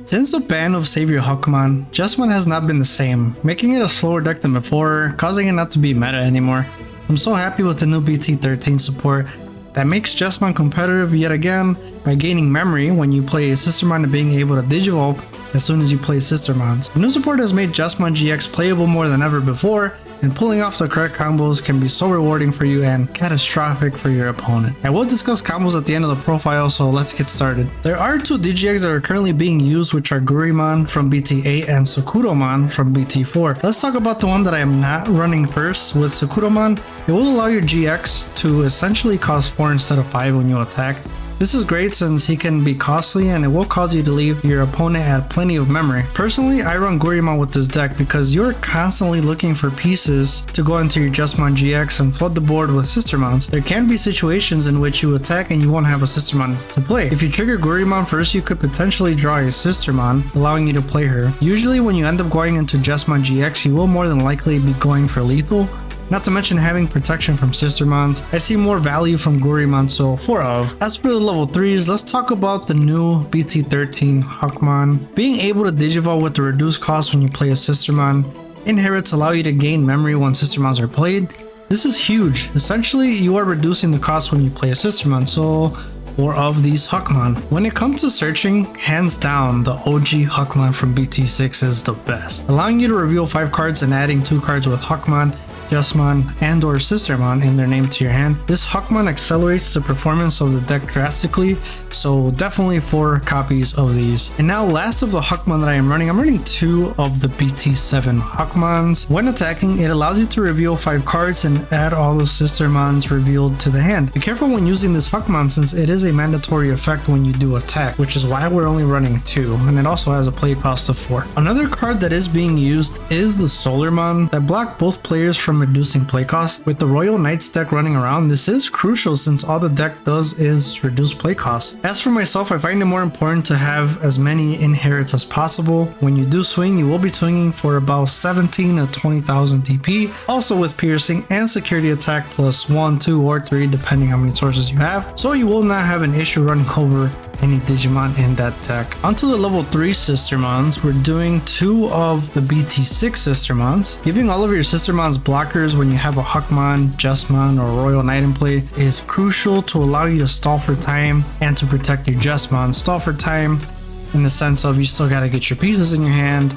Since the ban of Savior Huckmon, Jesmon has not been the same, making it a slower deck than before, causing it not to be meta anymore. I'm so happy with the new BT13 support that makes Jesmon competitive yet again by gaining memory when you play Sistermon and being able to digivolve as soon as you play Sistermons. The new support has made Jesmon GX playable more than ever before, and pulling off the correct combos can be so rewarding for you and catastrophic for your opponent. I will discuss combos at the end of the profile, so let's get started. There are two Digi-Eggs that are currently being used, which are Gurimon from BT8 and Sakuromon from BT4. Let's talk about the one that I am not running first. With Sakuromon, it will allow your GX to essentially cost 4 instead of 5 when you attack. This is great since he can be costly and it will cause you to leave your opponent at plenty of memory. Personally, I run Gurimon with this deck because you're constantly looking for pieces to go into your Jesmon GX and flood the board with Sistermons. There can be situations in which you attack and you won't have a Sistermon to play. If you trigger Gurimon first, you could potentially draw a Sistermon, allowing you to play her. Usually when you end up going into Jesmon GX, you will more than likely be going for lethal. Not to mention having protection from Sistermons. I see more value from Gurimon, so 4 of. As for the level 3s, let's talk about the new BT13 Huckmon. Being able to digivolve with the reduced cost when you play a Sistermon. Inherits allow you to gain memory when Sistermons are played. This is huge. Essentially, you are reducing the cost when you play a Sistermon, so 4 of these Huckmon. When it comes to searching, hands down, the OG Huckmon from BT6 is the best. Allowing you to reveal 5 cards and adding 2 cards with Huckmon, Jesmon, and or Sistermon in their name to your hand. This Huckmon accelerates the performance of the deck drastically, so definitely 4 copies of these. And now last of the Huckmon that I'm running 2 of the BT7 Huckmons. When attacking, it allows you to reveal 5 cards and add all the Sistermons revealed to the hand. Be careful when using this Huckmon since it is a mandatory effect when you do attack, which is why we're only running 2, and it also has a play cost of 4. Another card that is being used is the Solarmon that block both players from reducing play cost. With the Royal Knights deck running around, this is crucial since all the deck does is reduce play cost. As for myself, I find it more important to have as many inherits as possible. When you do swing, you will be swinging for about 17 to 20,000 DP, also with piercing and security attack plus 1, 2, or 3 depending how many sources you have, so you will not have an issue running over any Digimon in that deck. Onto the level 3 Sistermons, we're doing 2 of the BT6 Sistermons. Giving all of your Sistermons blockers when you have a Huckmon, Jesmon, or Royal Knight in play is crucial to allow you to stall for time and to protect your Jesmon. Stall for time in the sense of you still gotta get your pieces in your hand,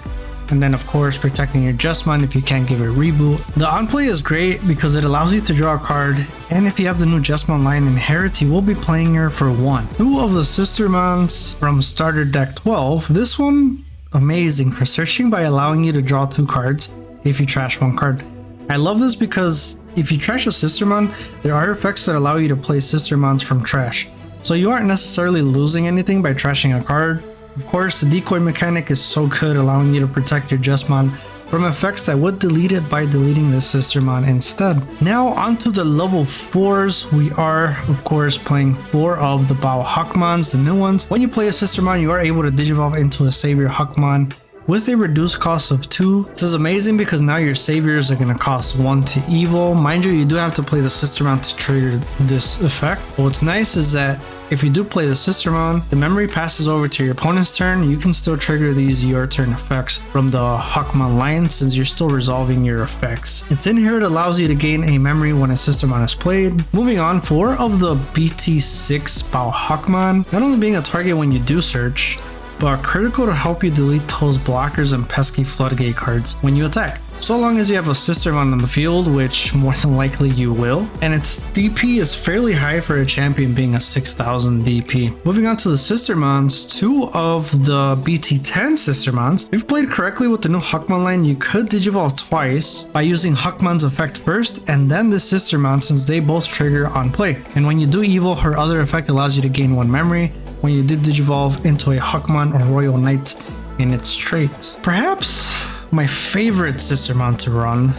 and then of course protecting your Jesmon if you can't give it a reboot. The on play is great because it allows you to draw a card, and if you have the new Jesmon line Inherit, you will be playing her for 1. 2 of the Sistermons from starter deck 12. This one amazing for searching by allowing you to draw 2 cards if you trash 1 card. I love this because if you trash a Sistermon, there are effects that allow you to play Sistermons from trash, so you aren't necessarily losing anything by trashing a card. Of course, the decoy mechanic is so good, allowing you to protect your Jesmon from effects that would delete it by deleting the Sistermon instead. Now onto the level 4s, we are of course playing 4 of the Bao Huckmons, the new ones. When you play a Sistermon, you are able to digivolve into a Savior Huckmon with a reduced cost of 2. This is amazing because now your saviors are going to cost 1 to evil. Mind you, you do have to play the Sistermon to trigger this effect. But what's nice is that if you do play the Sistermon, the memory passes over to your opponent's turn. You can still trigger these your turn effects from the Huckmon line since you're still resolving your effects. Its Inherit allows you to gain a memory when a Sistermon is played. Moving on, 4 of the BT6 Bao Huckmon, not only being a target when you do search, but critical to help you delete those blockers and pesky floodgate cards when you attack. So long as you have a Sistermon on the field, which more than likely you will, and its DP is fairly high for a champion being a 6,000 DP. Moving on to the Sistermons, 2 of the BT10 Sistermons. If you've played correctly with the new Huckmon line, you could digivolve twice by using Huckmon's effect first and then the Sistermon since they both trigger on play. And when you do evil, her other effect allows you to gain 1 memory when you did digivolve into a Huckmon or Royal Knight in its trait. Perhaps my favorite Sistermon to run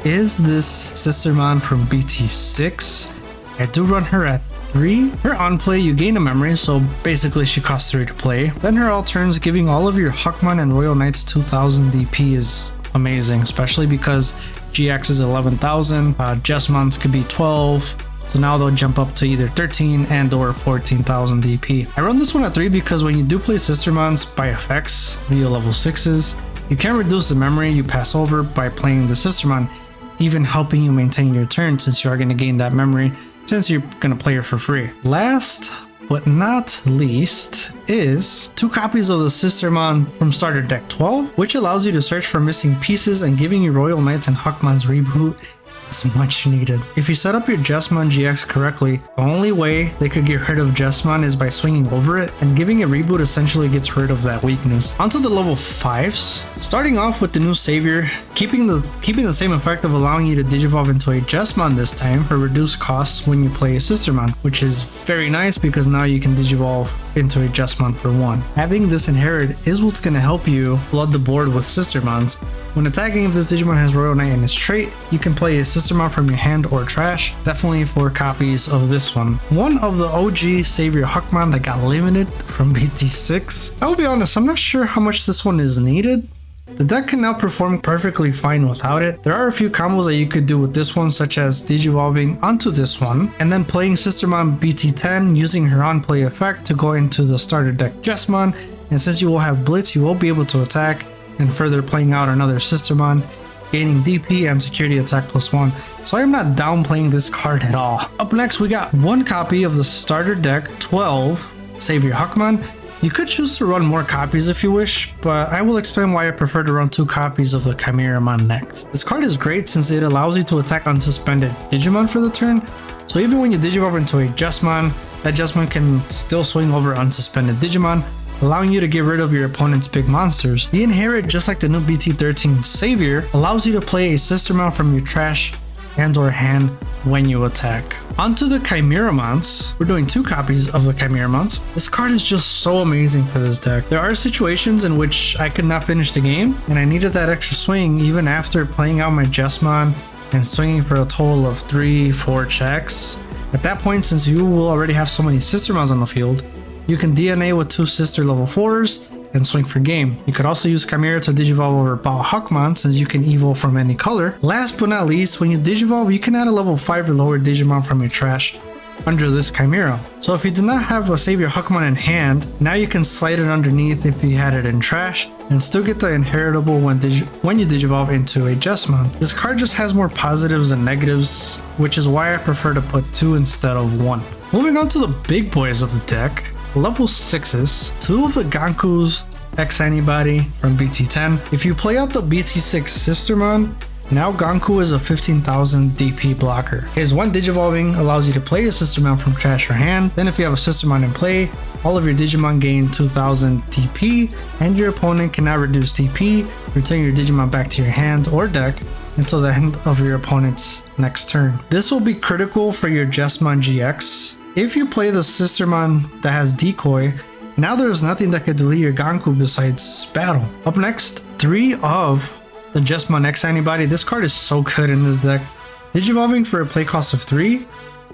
is this Sistermon from BT6. I do run her at 3. Her on play, you gain a memory, so basically she costs 3 to play. Then her alt turns, giving all of your Huckmon and Royal Knights 2000 DP is amazing, especially because GX is 11,000, Jesmons could be 12, So now they'll jump up to either 13 and or 14,000 DP. I run this one at 3 because when you do play Sistermons by effects via level 6s, you can reduce the memory you pass over by playing the Sistermon, even helping you maintain your turn since you are going to gain that memory since you're going to play her for free. Last but not least is 2 copies of the Sistermon from starter deck 12, which allows you to search for missing pieces and giving you Royal Knights and Huckmon's reboot is much needed. If you set up your Jesmon GX correctly, the only way they could get rid of Jesmon is by swinging over it, and giving a reboot essentially gets rid of that weakness. Onto the level 5s, starting off with the new savior, keeping the same effect of allowing you to digivolve into a Jesmon this time for reduced costs when you play a Sistermon, which is very nice because now you can digivolve into a Jesmon for 1. Having this inherit is what's going to help you flood the board with Sistermons. When attacking, if this Digimon has Royal Knight in its trait, you can play a Sistermon from your hand or trash. Definitely 4 copies of this one. One of the OG Savior Huckmon that got limited from BT6. I will be honest, I'm not sure how much this one is needed. The deck can now perform perfectly fine without it. There are a few combos that you could do with this one, such as digivolving onto this one, and then playing Sistermon BT10 using her on-play effect to go into the starter deck Jesmon, and since you will have Blitz, you will be able to attack, and further playing out another Sistermon, gaining DP and security attack +1. So I am not downplaying this card at all. Up next, we got 1 copy of the starter deck 12 Savior Huckmon. You could choose to run more copies if you wish, but I will explain why I prefer to run 2 copies of the Chimeramon next. This card is great since it allows you to attack unsuspended Digimon for the turn, so even when you digivolve into a Jesmon, that Jesmon can still swing over unsuspended Digimon, allowing you to get rid of your opponent's big monsters. The inherit, just like the new BT13 Savior, allows you to play a Sistermon from your trash and or hand when you attack. Onto the Chimeramons. We're doing 2 copies of the Chimeramons. This card is just so amazing for this deck. There are situations in which I could not finish the game and I needed that extra swing even after playing out my Jesmon and swinging for a total of 3-4 checks. At that point, since you will already have so many Sistermons on the field, you can DNA with 2 sister level 4s and swing for game. You could also use Chimera to digivolve over huckmon since you can evolve from any color. Last but not least, when you digivolve, you can add a level 5 or lower Digimon from your trash under this Chimera. So if you do not have a Savior Huckmon in hand, now you can slide it underneath if you had it in trash and still get the inheritable when you digivolve into a Jesmon. This card just has more positives than negatives, which is why I prefer to put 2 instead of 1. Moving on to the big boys of the deck. Level 6s, 2 of the Ganku's X Antibody from BT10. If you play out the BT6 Sistermon, now Ganku is a 15,000 DP blocker. His 1 digivolving allows you to play a Sistermon from trash or hand. Then if you have a Sistermon in play, all of your Digimon gain 2,000 DP, and your opponent cannot reduce DP. Return your Digimon back to your hand or deck until the end of your opponent's next turn. This will be critical for your Jesmon GX. If you play the Sistermon that has Decoy, now there's nothing that could delete your Ganku besides battle. Up next, 3 of the Jesmon X Antibody. This card is so good in this deck. Digivolving for a play cost of 3,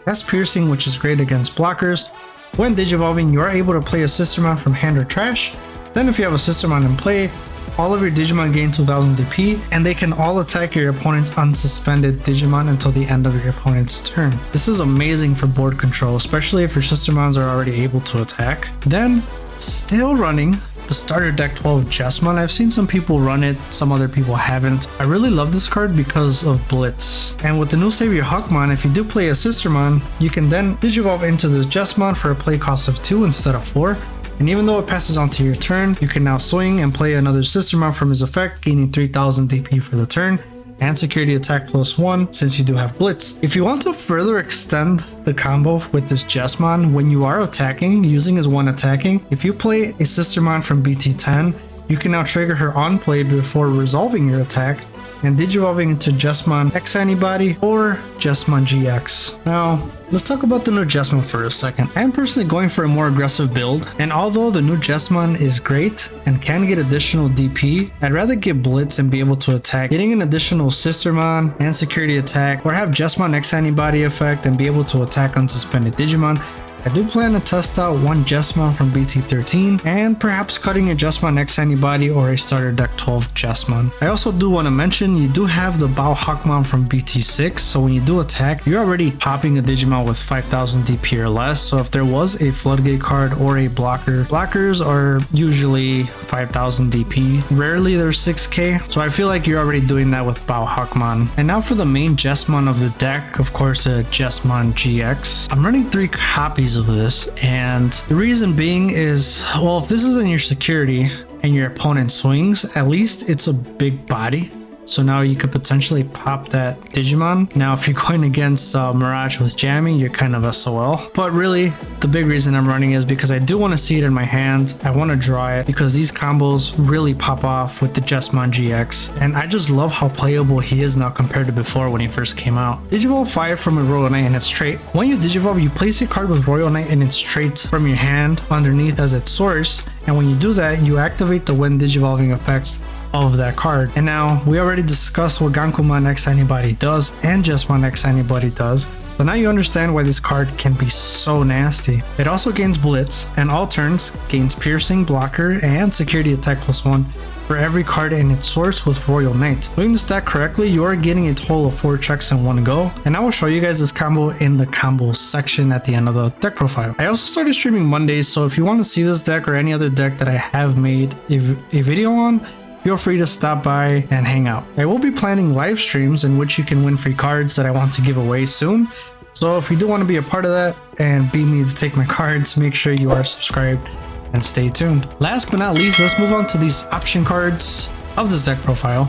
has Piercing, which is great against blockers. When digivolving, you are able to play a Sistermon from hand or trash. Then if you have a Sistermon in play, all of your Digimon gain 2000 DP, and they can all attack your opponent's unsuspended Digimon until the end of your opponent's turn. This is amazing for board control, especially if your Sistermons are already able to attack. Then, still running the starter deck 12 Jesmon. I've seen some people run it, some other people haven't. I really love this card because of Blitz. And with the new Savior Huckmon, if you do play a Sistermon, you can then digivolve into the Jesmon for a play cost of 2 instead of 4. And even though it passes on to your turn, you can now swing and play another Sistermon from his effect, gaining 3000 DP for the turn, and security attack +1 since you do have Blitz. If you want to further extend the combo with this Jesmon, when you are attacking, using his 1 attacking, if you play a Sistermon from BT10, you can now trigger her on play before resolving your attack and digivolving into Jesmon X Antibody or Jesmon GX. Now, let's talk about the new Jesmon for a second. I am personally going for a more aggressive build, and although the new Jesmon is great and can get additional DP, I'd rather get Blitz and be able to attack, getting an additional Sistermon and security attack, or have Jesmon X Antibody effect and be able to attack unsuspended Digimon, I do plan to test out one Jesmon from BT13 and perhaps cutting a Jesmon X Antibody or a starter deck 12 Jesmon. I also do want to mention you do have the huckmon from BT6, so when you do attack, you're already popping a Digimon with 5000 DP or less, so if there was a floodgate card or a blocker, blockers are usually 5000 DP, rarely they're 6k, so I feel like you're already doing that with huckmon. And now for the main Jesmon of the deck, of course a Jesmon GX. I'm running 3 copies of this, and the reason being is, well, if this isn't your security and your opponent swings, at least it's a big body. So now you could potentially pop that Digimon. Now, if you're going against Mirage with jamming, you're kind of SOL. But really, the big reason I'm running is because I do want to see it in my hand. I want to draw it because these combos really pop off with the Jesmon GX. And I just love how playable he is now compared to before when he first came out. Digivolve 5 from a Royal Knight in its trait. When you Digivolve, you place a card with Royal Knight in its trait from your hand underneath as its source. And when you do that, you activate the when Digivolving effect of that card. And now we already discussed what Gankumon X Antibody does and Jesmon X Antibody does, so now you understand why this card can be so nasty. It also gains Blitz and all turns gains Piercing, Blocker, and Security Attack +1 for every card in its source with Royal Knight. Doing this deck correctly, you are getting a total of 4 checks in one go, and I will show you guys this combo in the combo section at the end of the deck profile. I also started streaming Mondays, so if you want to see this deck or any other deck that I have made a video on, feel free to stop by and hang out. I will be planning live streams in which you can win free cards that I want to give away soon. So if you do want to be a part of that and beat me to take my cards, make sure you are subscribed and stay tuned. Last but not least, let's move on to these option cards of this deck profile.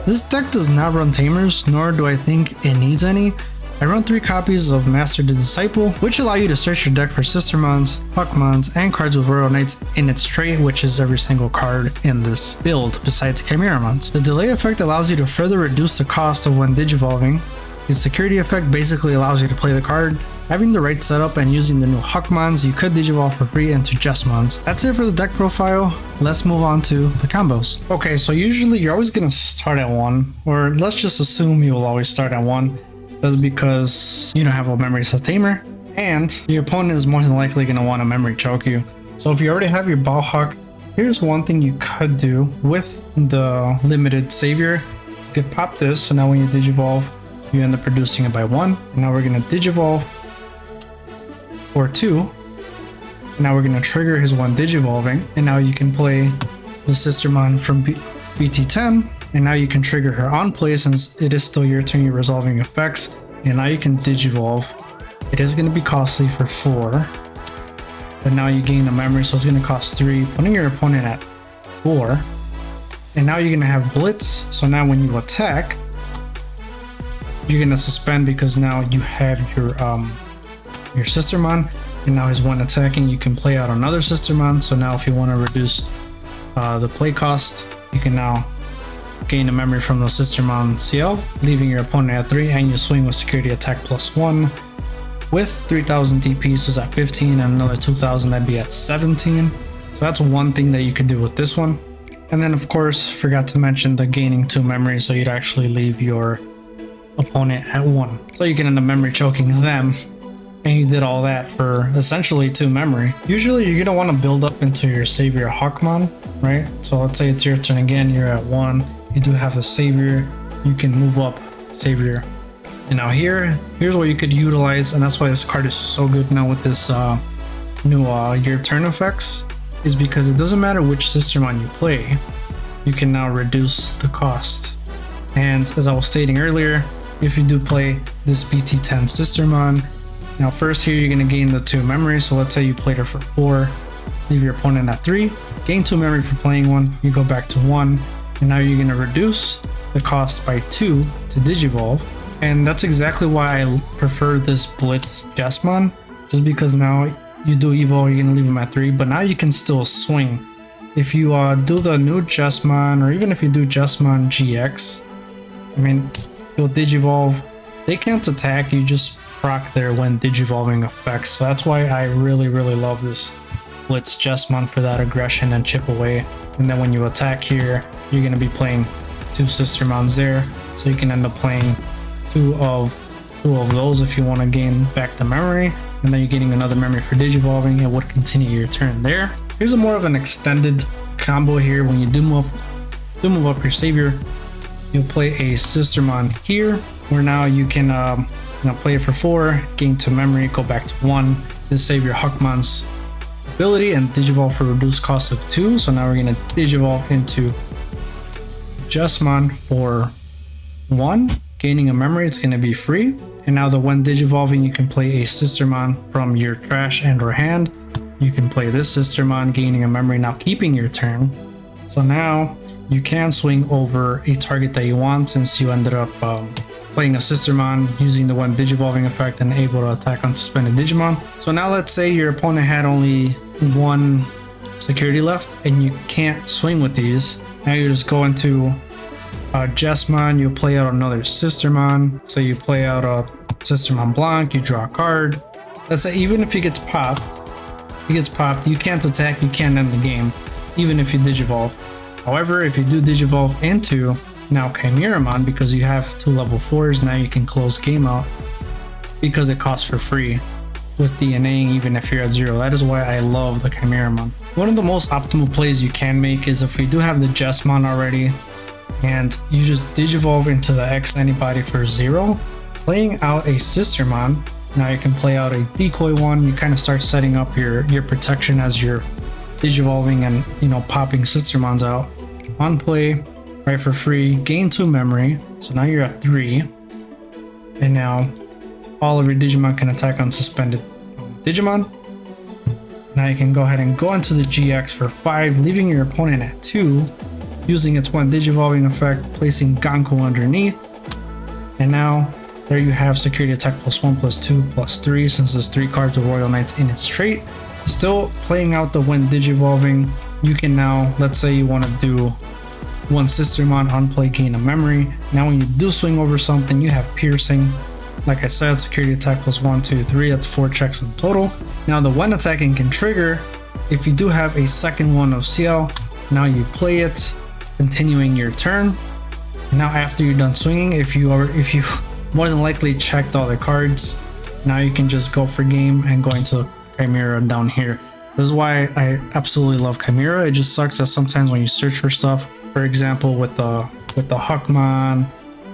This deck does not run Tamers, nor do I think it needs any. I run 3 copies of Master the Disciple, which allow you to search your deck for Sistermons, huckmons, and cards with Royal Knights in its trait, which is every single card in this build, besides Chimeramons. The delay effect allows you to further reduce the cost of when digivolving. The security effect basically allows you to play the card. Having the right setup and using the new huckmons, you could digivolve for free into Jesmons. That's it for the deck profile. Let's move on to the combos. Okay, so usually you're always going to start at 1, or let's just assume you will always start at 1. That's because you don't have a memory cell tamer, and your opponent is more than likely going to want to memory choke you. So if you already have your Ballhawk, here's one thing you could do with the limited savior. You could pop this, so now when you digivolve, you end up reducing it by 1. And now we're going to digivolve for 2. And now we're going to trigger his 1 digivolving, and now you can play the Sistermon from BT10. And now you can trigger her on play since it is still your turn, you're resolving effects. And now you can digivolve. It is going to be costly for 4. But now you gain a memory, so it's going to cost 3, putting your opponent at 4. And now you're going to have Blitz. So now when you attack, you're going to suspend because now you have your Sistermon. And now his 1 attacking, you can play out another Sistermon. So now if you want to reduce the play cost, you can now gain a memory from the Sistermon CL, leaving your opponent at 3, and you swing with security attack +1 with 3000 DP, so it's at 15, and another 2000, that'd be at 17. So that's one thing that you could do with this one. And then of course, forgot to mention the gaining 2 memory, so you'd actually leave your opponent at 1. So you can end up memory choking them, and you did all that for essentially 2 memory. Usually you're gonna want to build up into your savior huckmon, right? So let's say it's your turn again, you're at 1. You do have the savior, you can move up savior. And now here's what you could utilize, and that's why this card is so good now with this new your turn effects, is because it doesn't matter which Sistermon you play, you can now reduce the cost. And as I was stating earlier, if you do play this BT10 Sistermon, now first here you're going to gain the 2 memory. So let's say you played her for 4, leave your opponent at 3, gain 2 memory for playing 1, you go back to 1. And now you're going to reduce the cost by 2 to digivolve. And that's exactly why I prefer this Blitz Jesmon, just because now you do evolve, you're going to leave him at 3, but now you can still swing. If you do the new Jesmon, or even if you do Jesmon GX, I mean, you'll digivolve, they can't attack, you just proc their when digivolving effects. So that's why I really love this Blitz Jesmon for that aggression and chip away. And then when you attack here, you're going to be playing 2 Sistermons there, so you can end up playing two of those if you want to gain back the memory. and then you're getting another memory for digivolving. It would continue your turn there. Here's a more of an extended combo here. When you do move up your savior, you'll play a Sistermon here, where now you can play it for 4, gain 2 memory, go back to 1, then save your huckmon's ability and digivolve for reduced cost of 2. So now we're gonna digivolve into Jesmon for 1, gaining a memory. It's gonna be free. And now the when digivolving, you can play a Sistermon from your trash and or hand. You can play this Sistermon, gaining a memory, now keeping your turn. So now you can swing over a target that you want, since you ended up playing a Sistermon using the one digivolving effect and able to attack on suspended Digimon. So now let's say your opponent had only 1 security left and you can't swing with these. Now you just go into Jesmon, you play out another Sistermon. So you play out a Sistermon Blanc, you draw a card. Let's say even if he gets popped, you can't attack, you can't end the game, even if you digivolve. However, if you do digivolve into now Chimeramon, because you have 2 level 4s, now you can close game out because it costs for free with DNAing even if you're at 0. That is why I love the Chimeramon. One of the most optimal plays you can make is if we do have the Jesmon already and you just digivolve into the X antibody for 0, playing out a Sistermon. Now you can play out a decoy one. You kind of start setting up your protection as you're digivolving and popping Sistermons out. On play, right, for free, gain 2 memory. So now you're at 3. And now all of your Digimon can attack on suspended Digimon. Now you can go ahead and go into the GX for 5, leaving your opponent at 2, using its one digivolving effect, placing Ganku underneath. And now there you have security attack +1, +2, +3, since there's 3 cards of Royal Knights in its trait. Still playing out the when digivolving, you can now, let's say you want to do 1 Sistermon on play, gain a memory. Now when you do swing over something, you have piercing. Like I said, security attack +1, 2, 3, that's 4 checks in total. Now the when attacking can trigger if you do have a second one of CL. Now you play it, continuing your turn. And now after you're done swinging, if you more than likely checked all the cards, now you can just go for game and go into Chimera down here. This is why I absolutely love Chimera. It just sucks that sometimes when you search for stuff, for example with the huckmon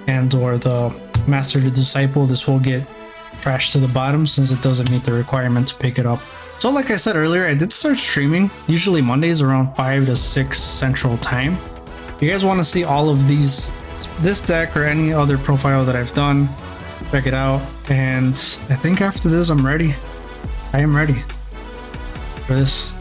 and or the Master the Disciple, this will get trashed to the bottom since it doesn't meet the requirement to pick it up. So like I said earlier, I did start streaming, usually Mondays around 5 to 6 Central Time. If you guys want to see all of this deck or any other profile that I've done, check it out. And I think after this, I am ready for this.